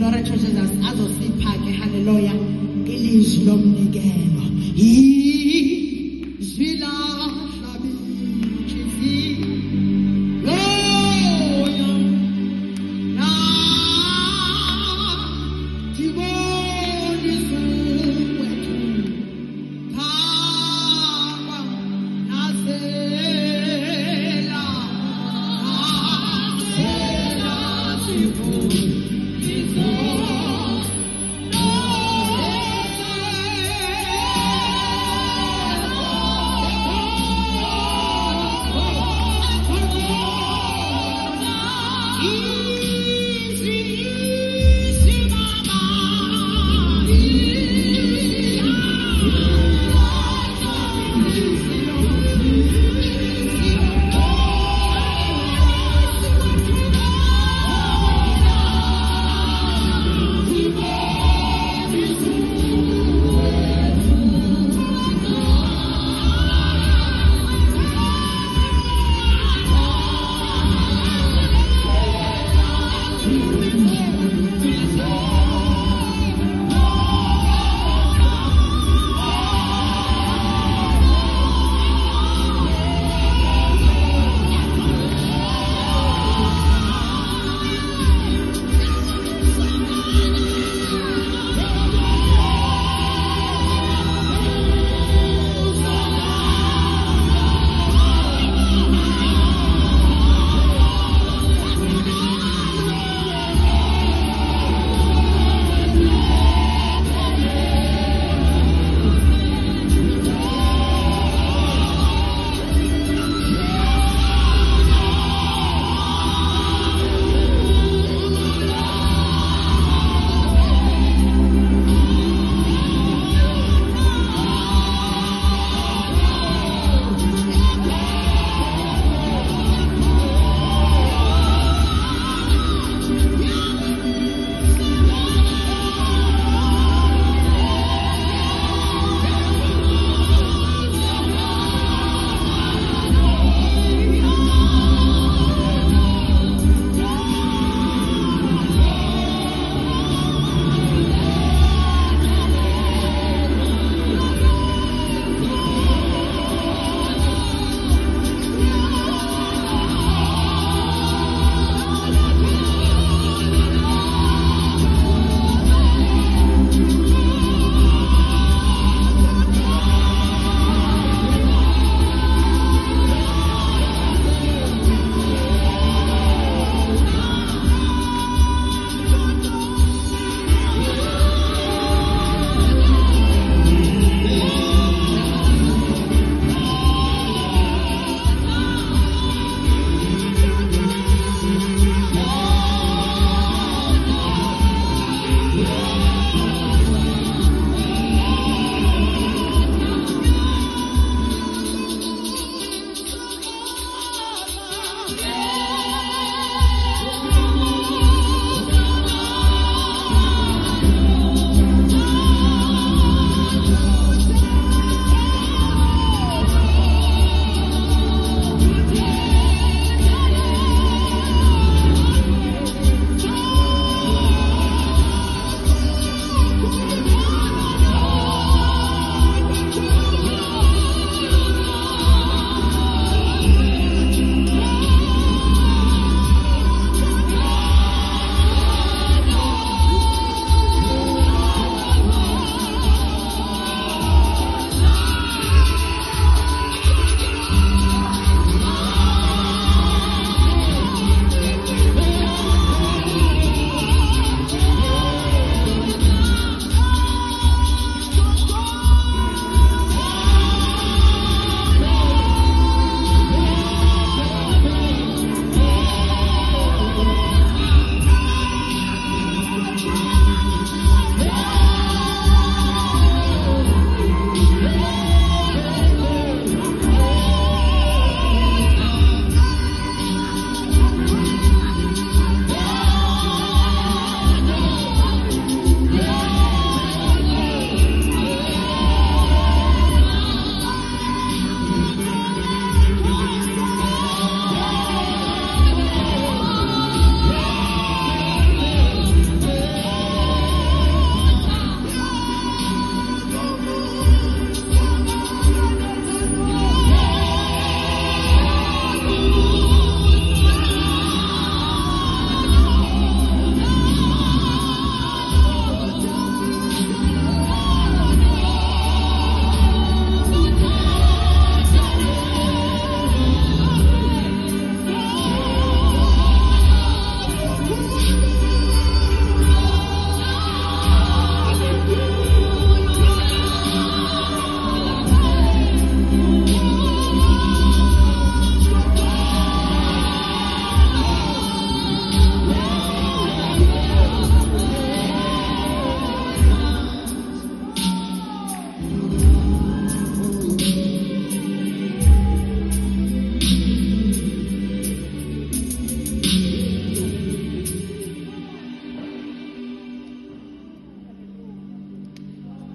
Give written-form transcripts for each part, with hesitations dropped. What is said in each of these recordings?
Lord Jesus azosipha ke hallelujah ilizwi lomnikelo izwi lahla bithi loya na tibonisa wethu phakwa nasela sipho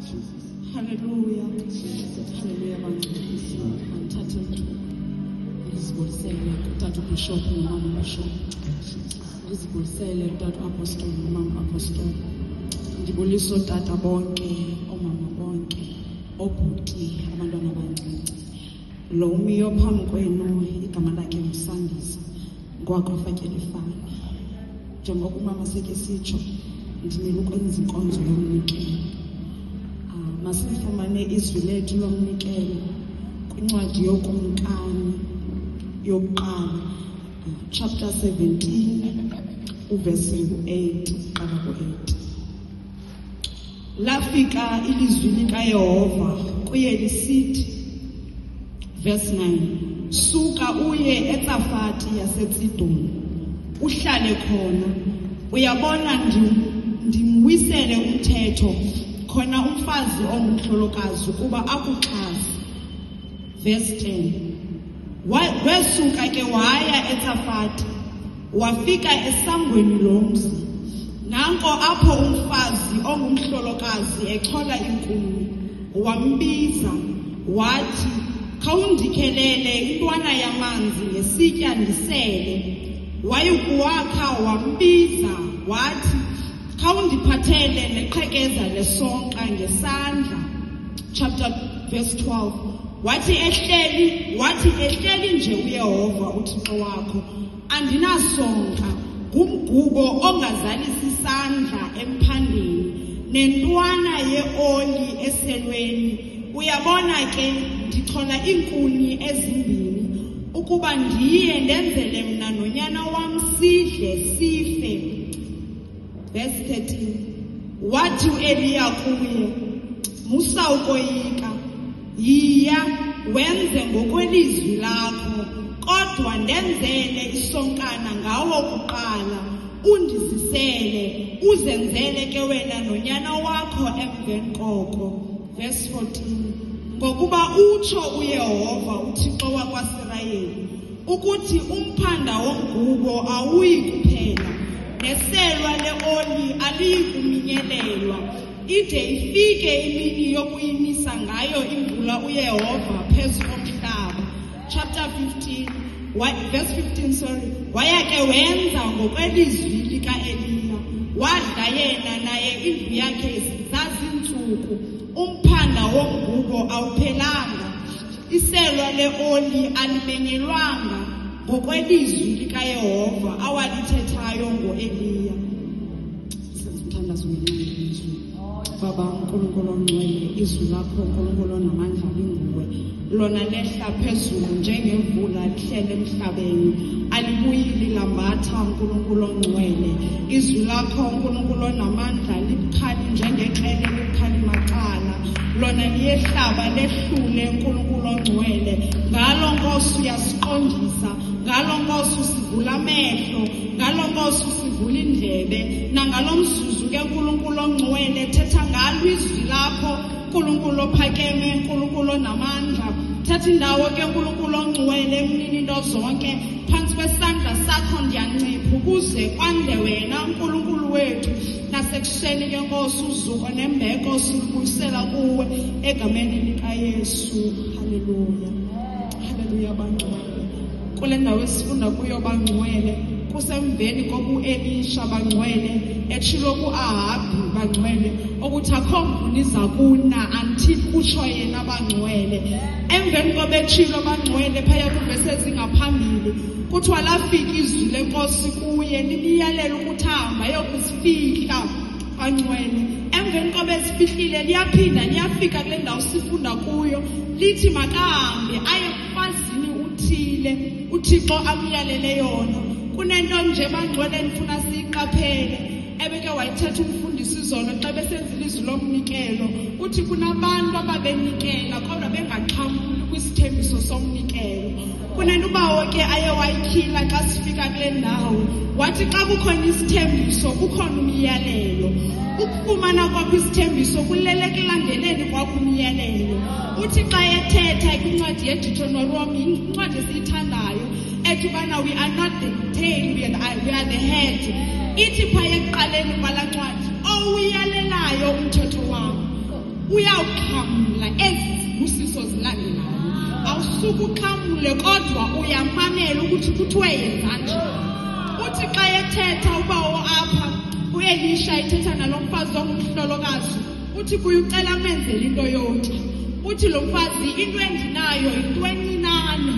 Hallelujah. Hallelujah. Manthathe ngizibulisele utata Bishop nomama Bishop. Ngizibulisele utata Apostle nomama Apostle. Ndibulisa otata bonke, omama bonke, obhuti, abantwana abancinci. Lo umiyo phambi kwenu igama lakhe nguSandisa ngwaKhofakele Fani. Njengoba umama sekesitsho ndinele ukwenza inkonzo yomnikelo. Masifumane izwi lethu lomnikelo kwincwadi yoKumkani yokuqala chapter 17 uverse 8 qala ku-8. Lafika ilizwi likaYehova kuye lisithi, verse 9, suka uye eTsafati yaseTsidoni uhlale khona, uyabona ndimwisele umthetho khona umfazi ongumhlolokazi ukuba akuxhase. Verse 10, wesuka ke waya eTsafati wafika esangweni lomzi, nanko apho umfazi ongumhlolokazi echola inkuni, wambiza wathi, khawundikhelele intwana yamanzi ngesitya ndisele. Wayikuwakha wambiza wathi, khawundiphathele neqhekeza lesonka ngesandla. Chapter verse 12, wathi ehleli nje uYehova uThixo wakho, andinasonka, ngumgubo ongazalisi isandla emphandeni, nentwana yeoli eselweni. Uyabona ke ndichola iinkuni ezimbini, ukuba ndiye ndenzele mna nonyana wam sidle sife. Verse 13, wathi uEliya kuye, musa ukoyika, yiya wenze ngokwelizwi lakho, kodwa ndenzele isonkana ngawo kuqala, undizisele, uzenzele ke wena nonyana wakho emveni koko. Verse 14, ngokuba utsho uYehova uThixo wakwaSirayeli, ukuthi umphanda womgubo awuyi kuphela, neselwa leoli aliyi kuminyelelwa, ide ifike imini yokuyimisa ngayo imvula uYehova phezu komhlaba. Chapter 15, verse 15, waya ke wenza ngokwelizwi likaEliya, wadla yena naye indlu yakhe zazintsuku, umphanda womgubo awuphelanga, iselwa leoli alimenyelwanga, ngokwelizwi likaYehova awalithethayo ngoEliya. Sithandaza izwi. Baba uNkulunkulu ongcwele, izwi lakho uNkulunkulu onamandla linguwe, lona lehla phezulu njengemvula lihlele emhlabeni, alibuyili lambatha uNkulunkulu ongcwele. Izwi lakho uNkulunkulu onamandla libukhali njengexele libukhali macala, lona liyehlaba lehlule uNkulunkulu ongcwele. Ngalo Nkosi uyasiqondisa, ngalo Nkosi usivula amehlo, ngalo Nkosi usivula indlebe, nangalo mzuzu ke uNkulunkulu ongcwele thetha ngalo izwi lakho, uNkulunkulu ophakeme, uNkulunkulu onamandla. Thatha indawo ke uNkulunkulu ongcwele emnini into zonke, phansi kwesandla sakho ndiyancipha ukuze kwande wena uNkulunkulu wethu. Nasekuseni ke Nkosi uzuko nembeko silubuyisela kuwe egameni likaYesu. Haleluya. Haleluya bangcwele. Kule ndawo esifunda kuyo bangcwele, kusemveni kobuElisha bangcwele, etshilo kuAhabi bangcwele, ukuthi akho mvuni zakuna until kutsho yena bangcwele. Emveni kobetshilo bangcwele phaya kuvese ezingaphambili, kuthiwa lafika izwi leNkosi kuye libiyalela ukuthi hamba yokusifihla bangcwele. Emveni kobesifihlile liyaphinda liyafika kule ndawo sifunda kuyo, lithi makahambe aye kumfazini uthile uThixo amyalele yona. Kunento nje bangcwele ndifuna siyiqaphele, ebeke wayithetha umfundisi izolo xa besenzile izwi lomnikelo, uthi kunabantu ababenikela kodwa bengaxhamli kwisithembiso somnikelo. Kunento ubawo ke aye wayikhila xa sifika kule ndawo, wathi xa kukhona isithembiso kukhona umyalelo. Ukufumana kwakho isithembiso kuleleke elandeleni kwakho umyalelo. Uthi xa ethetha kwincwadi yeDeuteronomy, incwadi esiyithandayo, ethi ubana we are not the tail, we are the head. Ithi phaya ekuqaleni kwalaa ncwadi, owuyalelayo umthetho wam uyawuxhamla ezibusiso zilandelayo. Awusuke uxhamle kodwa uyamamela ukuthi kuthiwe yenza nje. Uthi xa ethetha uba apha uElisha ethetha nalo mfazi ongumhlolokazi, uthi kuye ucela amenzele into yonke. Uthi lo mfazi into endinayo into encinane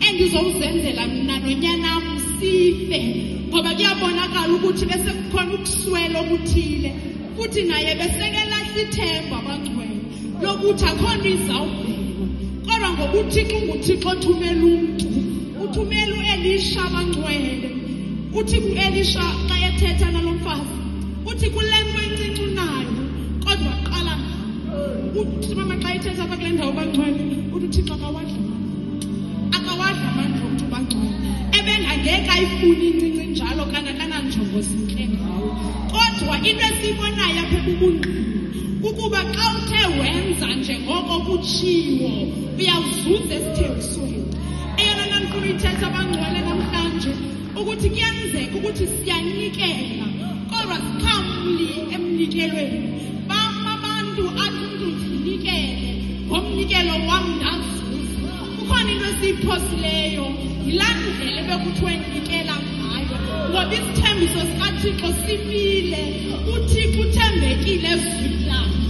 endizowuzenzela mina nonyanam sife, ngoba kuyabonakala ukuthi bese kukhona ukuswela okuthile, futhi naye besekelahla ithemba abangcwele lokuthi akhona izawuvela. Kodwa ngoba uThixo nguThixo othumela umuntu, uthumela uElisha abangcwele. Uthi kuElisha xa ethetha nalo mfazi, uthi kule nto encinci unayo kodwa qala ngayo. Uthi mama xa ethetha apha kule ndawo bangcwele, uthi uThixo akawadla amandla omntu bangcwele, ebengangeke ayifuni incinci njalo kangakananjongo zintle ngawo. Kodwa into esiyibonayo apha ebubungqini ukuba xa uthe wenza njengoko kutshiwo uyawuzuza esithembisweni. Eyona nto ndifuna uyithetha abangcwele namhlanje ukuthi kuyenzeka ukuthi siyanikela kodwa sikhamli emnikelweni. Abantu athi umntu ndinikele ngomnikelo wam ndazuza. Kukhona into esiyiphosileyo, yilaa ndlela ebekuthiwe ndinikela ngayo, ngoba isithembiso sikaThixo sifile. UThixo uthembekile ezwini lakhe.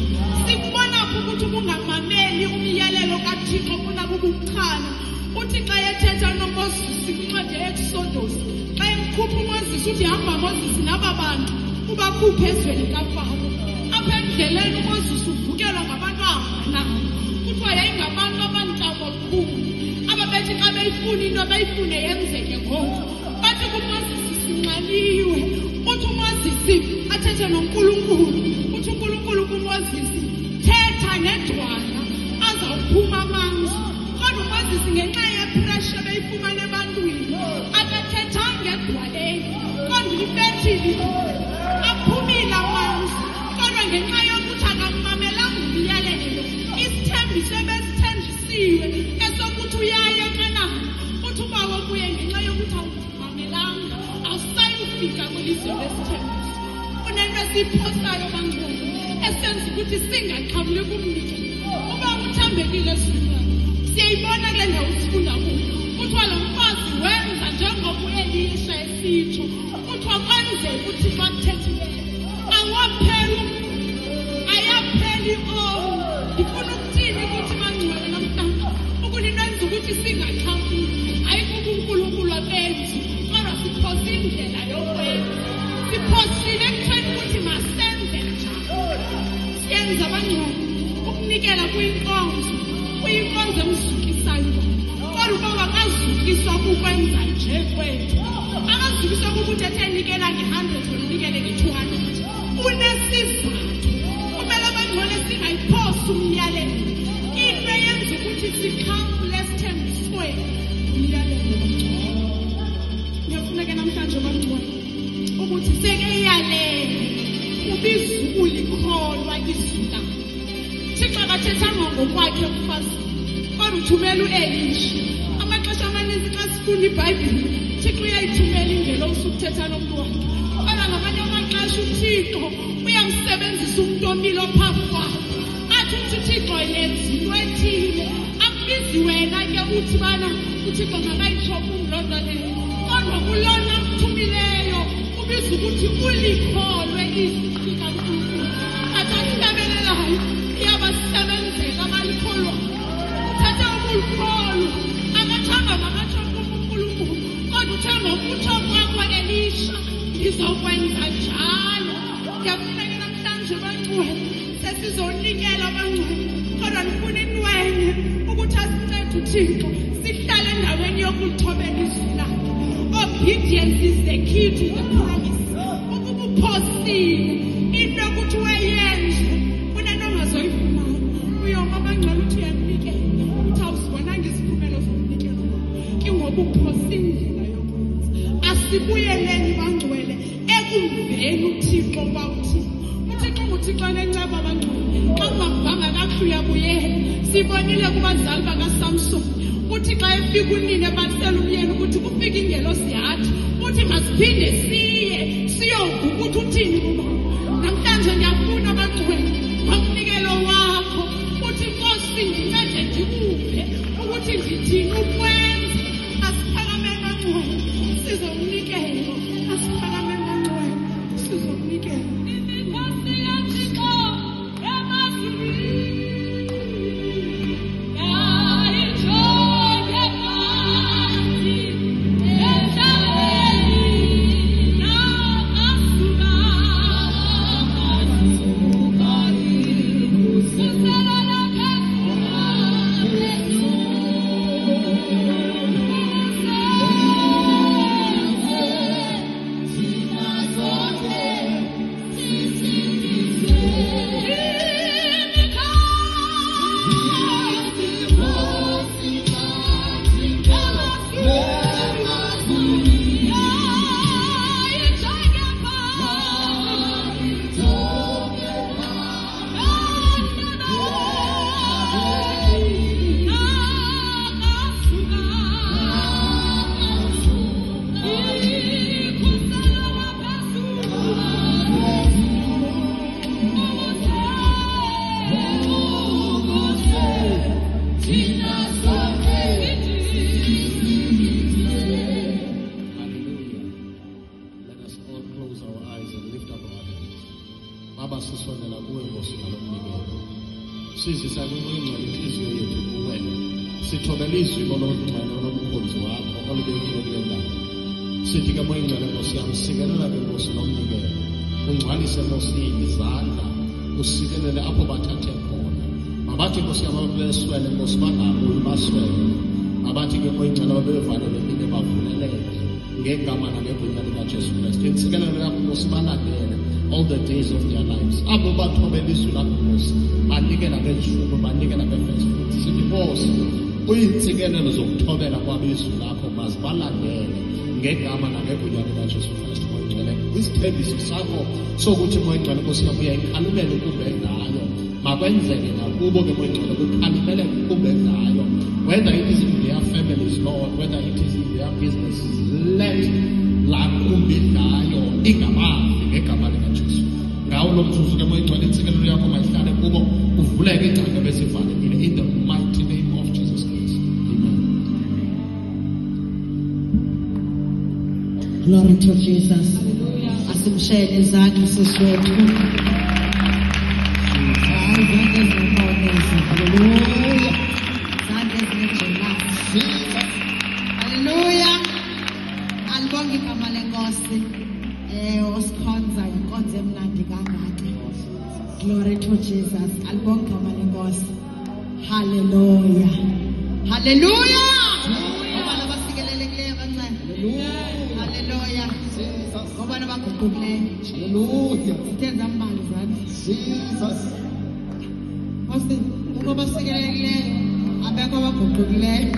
Sikubona apho ukuthi ukungamameli umyalelo kaThixo kunakukuchana. Uthi xa ethetha noMoses kwincwadi ye-Exodus, xa emkhupha uMoses uthi hamba Moses naba bantu ubakhuphe ezweni kaFaro. Apha endleleni uMoses uvukelwa ngabantu ahamba nabo. Kuthiwa yayingabantu abantamo lukhulu, ababethi xa beyifuna into bayifune yenzeke ngoko. Bathi kuMoses sinxaniwe. Uthi uMoses athethe noNkulunkulu. Uthi uNkulunkulu kuMoses, thetha ngedwala azawuphuma amanzi. Kodwa uMoses ngenxa yepressure beyifumana ebantwini akathethanga edwaleni, kodwa ifethile aphumile amanzi. Kodwa ngenxa yokuthi akamamelanga umyalelo, isithembiso ebesithenjisiwe esokuthi uyaye eNkanani, uthi ubawo kuye ngenxa yokuthi awumamelanga awusayufika kwilizwe lesithembiso. Kunento esiyiphosayo bangcwele esenza ukuthi singaxhamli kumnikelo. Uba uthembekile ezwini lakhe, siyayibona kule ndawo sifunda kuyo. Kuthiwa lo mfazi wenza njengoba uElisha esitsho. Kuthiwa kwenzeka uThixo akuthethileyo. Awapheli, ayapheli ndifuna ukuthini ukuthi bangcwele namhlanje, ukuthi nenza ukuthi singaxhamli. Ayikho uNkulunkulu abenzi, kodwa siphosa indlela yokwenza. Siphosile ekutheni ukuthi masenze njalo. Siyenza bangcwele ukunikela kuyinkonzo emzukisayo. Kodwa uba wakazukiswa kukwenza nje kwethu, akazukiswa kukuthi ethenikela nge-100 unikele nge-200. Unesizathu. Kumele abangcwele singayiphosi umyalelo. Into eyenza ukuthi sikhamle esithembisweni umyalelo bangcwele. Ngiyafuna ke namhlanje bangcwele ukuthi sekeyalele ubiza ulikholwa izwi lakhe. Thixo akathethanga ngokwakhe emfazini, kodwa uthumela uElisha. Amaxesha amaninzi xa sifunda iBhayibhile, Thixo uyayithumela ingelosi ukuthetha nomntu wakhe. Kodwa ngamanye amaxesha uThixo uyamsebenzisa umntu omile ophambi kwakhe, athi uthi Thixo yenza into ethile, akubizi wena ke uthi bana uThixo makayitsho loo nto leyo. Kodwa kulona mthumileyo ubiza ukuthi ulikholwe izwi likaNkulunkulu. Athasibabelelayo iyabasebenzela abalikholwa. Uthatha ukulikholwa akathanga makatsho kuNkulunkulu, kodwa uthemba ukutsho kwakho Elisha ngizokwenza njalo. Ngiyafuna ke namhlanje bangcwele sesizonikela bangcwele, kodwa ndifuna inwenye ukuthi asincede uThixo sihlale endaweni yokuthobela izwi lakhe. Obedience is the key to the promise. Ukuba uphosile into yokuthi uyenze kunento ongazoyifumana. Uyoma bangcwele uthi uyanikela, uthi awuzibonanga iziphumelo zomnikelo kingoba uphosa indlela yokwenza. Asibuyeleni bangcwele ekumveni uThixo uba uthini. uThixo nguThixo onenceba bangcwele. Xa ungavanga kakuhle uyabuyela. Sibonile kubazali bakaSamsoni, uthi xa efika unina ebalisela umyeni ukuthi kufika ingelosi yathi, uthi masiphinde siyovuka ukuthi uthini kuba. Namhlanje ndiyafuna bangcwele ngomnikelo wakho all the days of their lives. Whether it is in their families, Lord, whether it is in their businesses, let in the mighty name of Jesus Christ. Amen. Glory to Jesus. Asimshayele izandla siswethu. Hallelujah. Hallelujah. Alibonga igama lenkosi. Osikhonza inkonzo emnandi kangaka. Glory to Jesus. Alibonga igama lenkosi. Hallelujah. Hallelujah. Ngobani abafikelelekileyo kancane. Hallelujah. Ngobani abaguqukileyo. Hallelujah. Sithenza mbali zami. Jesus. Ngoba abafikelelekileyo abekho abaguqukileyo.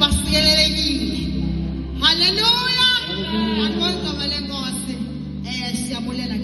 Basikelelekile. Hallelujah. Alibonga igama lenkosi. Siyabulela